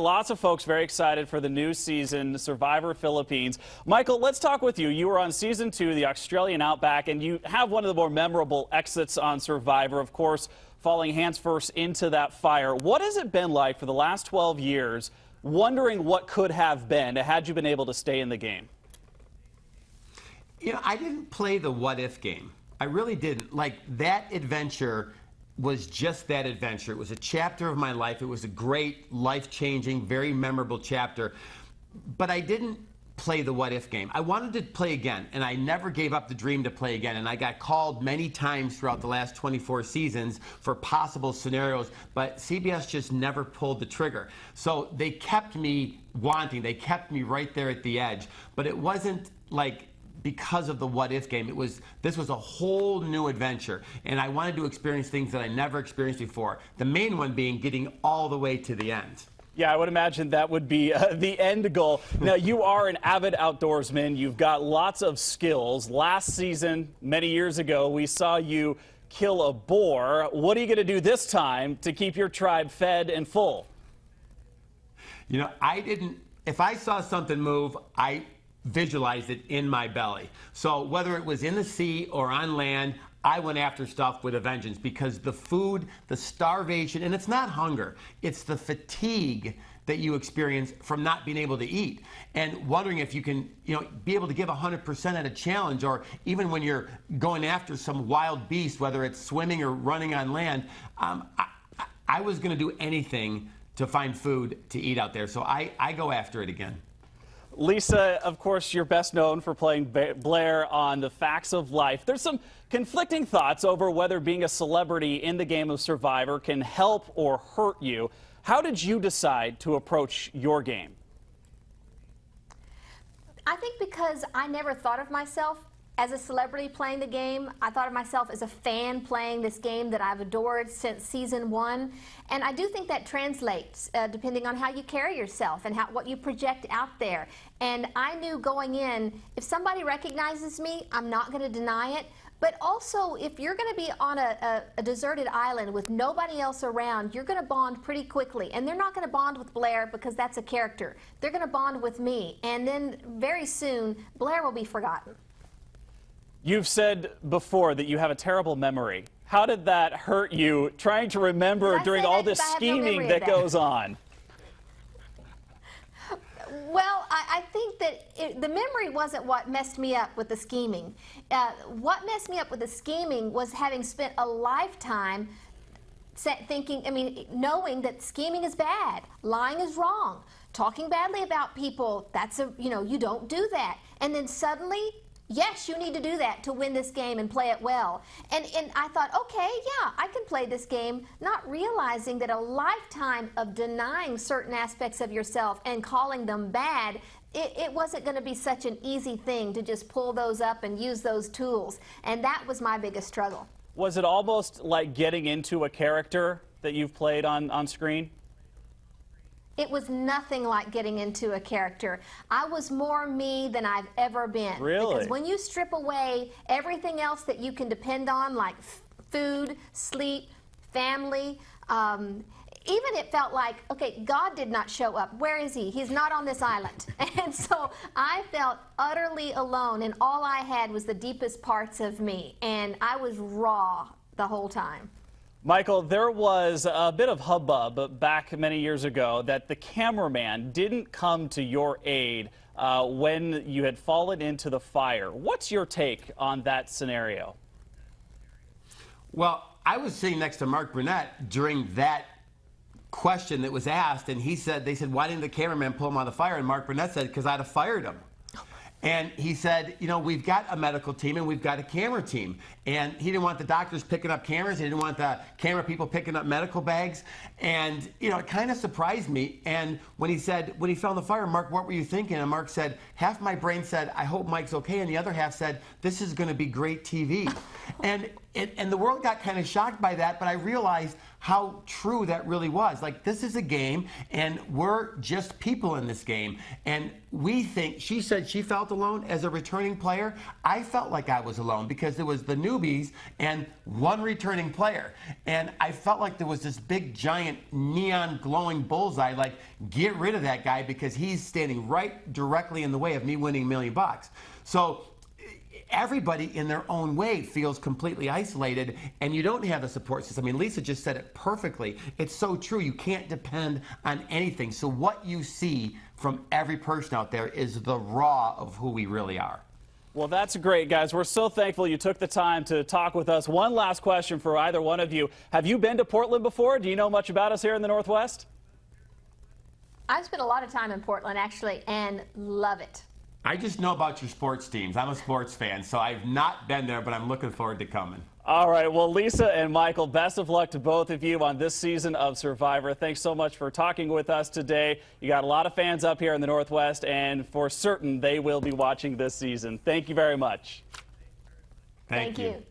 Lots of folks very excited for the new season, Survivor Philippines. Michael, let's talk with you. You were on season 2, the Australian Outback, and you have one of the more memorable exits on Survivor, of course, falling hands first into that fire. What has it been like for the last 12 years, wondering what could have been had you been able to stay in the game? You know, I didn't play the what-if game. I really didn't. Like, that adventure was just that adventure. It was a chapter of my life. It was a great, life-changing, very memorable chapter. But I didn't play the what-if game. I wanted to play again, and I never gave up the dream to play again. And I got called many times throughout the last 24 seasons for possible scenarios, but CBS just never pulled the trigger. So they kept me wanting. They kept me right there at the edge. But it wasn't like because of the what-if game. This was a whole new adventure, and I wanted to experience things that I never experienced before. The main one being getting all the way to the end. Yeah, I would imagine that would be the end goal. Now, you are an avid outdoorsman. You've got lots of skills. Last season, many years ago, we saw you kill a boar. What are you going to do this time to keep your tribe fed and full? You know, if I saw something move, I visualized it in my belly. So whether it was in the sea or on land, I went after stuff with a vengeance, because the food, the starvation, and it's not hunger, it's the fatigue that you experience from not being able to eat and wondering if you can, be able to give 100% at a challenge, or even when you're going after some wild beast, whether it's swimming or running on land. I was going to do anything to find food to eat out there, so I go after it again. Lisa, of course, you're best known for playing Blair on The Facts of Life. There's some conflicting thoughts over whether being a celebrity in the game of Survivor can help or hurt you. How did you decide to approach your game? I think because I never thought of myself as a celebrity playing the game. I thought of myself as a fan playing this game that I've adored since season 1. And I do think that translates depending on how you carry yourself and what you project out there. And I knew going in, if somebody recognizes me, I'm not going to deny it. But also, if you're going to be on a deserted island with nobody else around, you're going to bond pretty quickly. And they're not going to bond with Blair because that's a character. They're going to bond with me. And then very soon, Blair will be forgotten. You've said before that you have a terrible memory. How did that hurt you trying to remember during all this scheming that goes on? Well, I think that the memory wasn't what messed me up with the scheming. What messed me up with the scheming was having spent a lifetime knowing that scheming is bad, lying is wrong, talking badly about people, you don't do that. And then suddenly, yes, you need to do that to win this game and play it well. And I thought, okay, yeah, I can play this game, not realizing that a lifetime of denying certain aspects of yourself and calling them bad, it wasn't going to be such an easy thing to just pull those up and use those tools. And that was my biggest struggle. Was it almost like getting into a character that you've played on screen? It was nothing like getting into a character. I was more me than I've ever been. Really? Because when you strip away everything else that you can depend on, like food, sleep, family, even it felt like, okay, God did not show up. Where is he? He's not on this island. And so I felt utterly alone, and all I had was the deepest parts of me. And I was raw the whole time. Michael, there was a bit of hubbub back many years ago that the cameraman didn't come to your aid when you had fallen into the fire. What's your take on that scenario? Well, I was sitting next to Mark Burnett during that question that was asked, and they said, why didn't the cameraman pull him out of the fire? And Mark Burnett said, because I'd have fired him. And he said, we've got a medical team and we've got a camera team. And he didn't want the doctors picking up cameras. He didn't want the camera people picking up medical bags. And, it kind of surprised me. And when he fell in the fire, Mark, what were you thinking? And Mark said, half my brain said, I hope Mike's okay. And the other half said, this is going to be great TV. And and the world got kind of shocked by that, but I realized how true that really was. Like, this is a game, and we're just people in this game. And we think, she said she felt alone as a returning player. I felt like I was alone because there was the newbies and one returning player. And I felt like there was this big, giant, neon glowing bullseye, like, get rid of that guy because he's standing right directly in the way of me winning $1 million. So everybody in their own way feels completely isolated, and you don't have the support system. I mean, Lisa just said it perfectly. It's so true. You can't depend on anything. So what you see from every person out there is the raw of who we really are. Well, that's great, guys. We're so thankful you took the time to talk with us. One last question for either one of you. Have you been to Portland before? Do you know much about us here in the Northwest? I've spent a lot of time in Portland, actually, and love it. I just know about your sports teams. I'm a sports fan, so I've not been there, but I'm looking forward to coming. All right. Well, Lisa and Michael, best of luck to both of you on this season of Survivor. Thanks so much for talking with us today. You got a lot of fans up here in the Northwest, and for certain they will be watching this season. Thank you very much. Thank you.